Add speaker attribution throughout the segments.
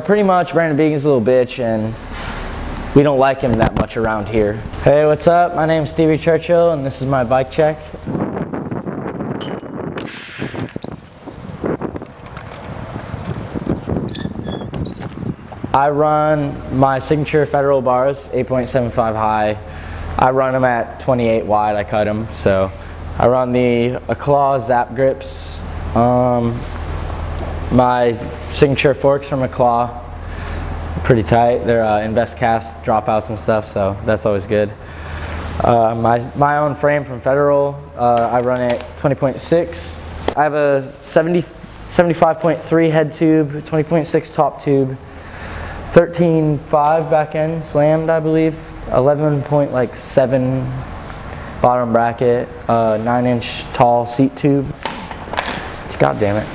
Speaker 1: pretty much Brandon Beacon's a little bitch, and we don't like him that much around here. Hey, what's up? My name's Stevie Churchill, and this is my bike check. I run my signature Federal bars, 8.75 high. I run them at 28 wide, I cut them. So I run the Eclat Zap grips. My signature forks from Eclat, pretty tight. They're Invest Cast dropouts and stuff, so that's always good. My own frame from Federal, I run it 20.6. I have a 75.3 head tube, 20.6 top tube, 13.5 back end slammed, I believe, 11.7 bottom bracket, 9-inch tall seat tube. God damn it.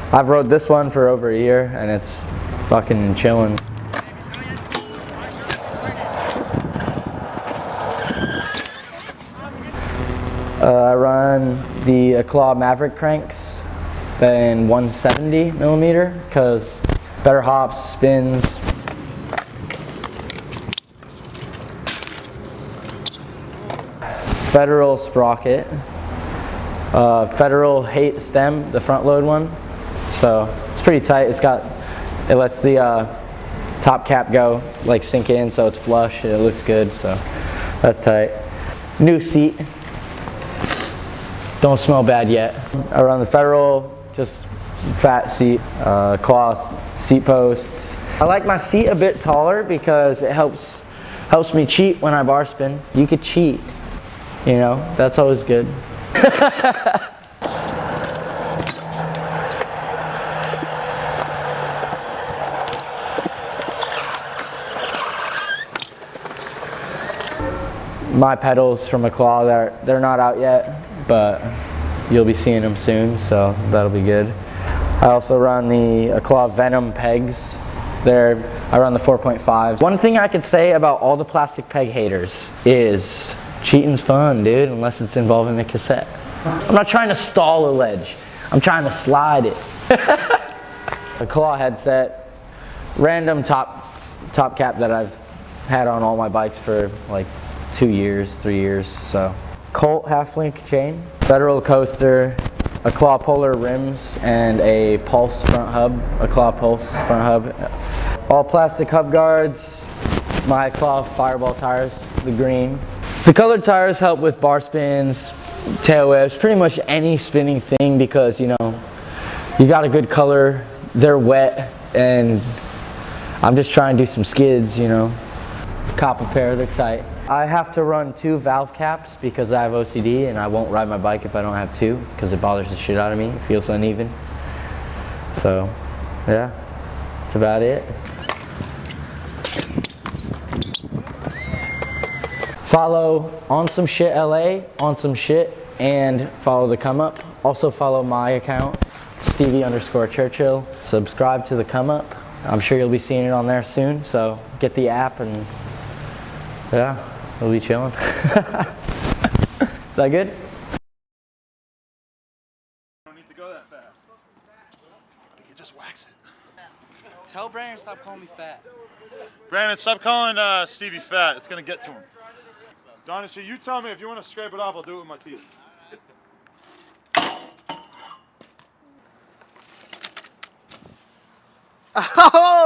Speaker 1: I've rode this one for over a year and it's fucking chilling. I run the Eclat Maverick cranks in 170 millimeter because better hops, spins. Federal sprocket. Federal Hate stem, the front load one. So it's pretty tight. It lets the top cap go, like sink in, so it's flush. It looks good, so that's tight. New seat. Don't smell bad yet. I run the Federal, just fat seat, cloth seat posts. I like my seat a bit taller because it helps me cheat when I bar spin. You could cheat, you know, that's always good. My pedals from Eclat, they're not out yet, but you'll be seeing them soon, so that'll be good. I also run the Eclat Venom pegs. I run the 4.5. One thing I could say about all the plastic peg haters is cheating's fun, dude, unless it's involving a cassette. I'm not trying to stall a ledge. I'm trying to slide it. Eclat headset, random top cap that I've had on all my bikes for like 2 years, 3 years. So Colt half-link chain, Federal coaster, Eclat Polar rims, and a Pulse front hub, Eclat Pulse front hub. All plastic hub guards, my Eclat Fireball tires, the green. The colored tires help with bar spins, tail whips, pretty much any spinning thing because, you know, you got a good color, they're wet, and I'm just trying to do some skids, you know. Cop a pair, they're tight. I have to run 2 valve caps because I have OCD and I won't ride my bike if I don't have 2 because it bothers the shit out of me. It feels uneven. So, yeah, that's about it. Follow ONSOMESHIT LA, ONSOMESHIT, and follow the Come Up. Also follow my account, Stevie_Churchill. Subscribe to the Come Up. I'm sure you'll be seeing it on there soon, so get the app and yeah, we'll be chilling. Is that good?
Speaker 2: Don't need to go that fast. We can just wax it.
Speaker 3: Tell Brandon stop calling me fat.
Speaker 2: Brandon, stop calling Stevie fat. It's gonna get to him. Donisha, you tell me if you want to scrape it off, I'll do it with my teeth.
Speaker 3: Oh!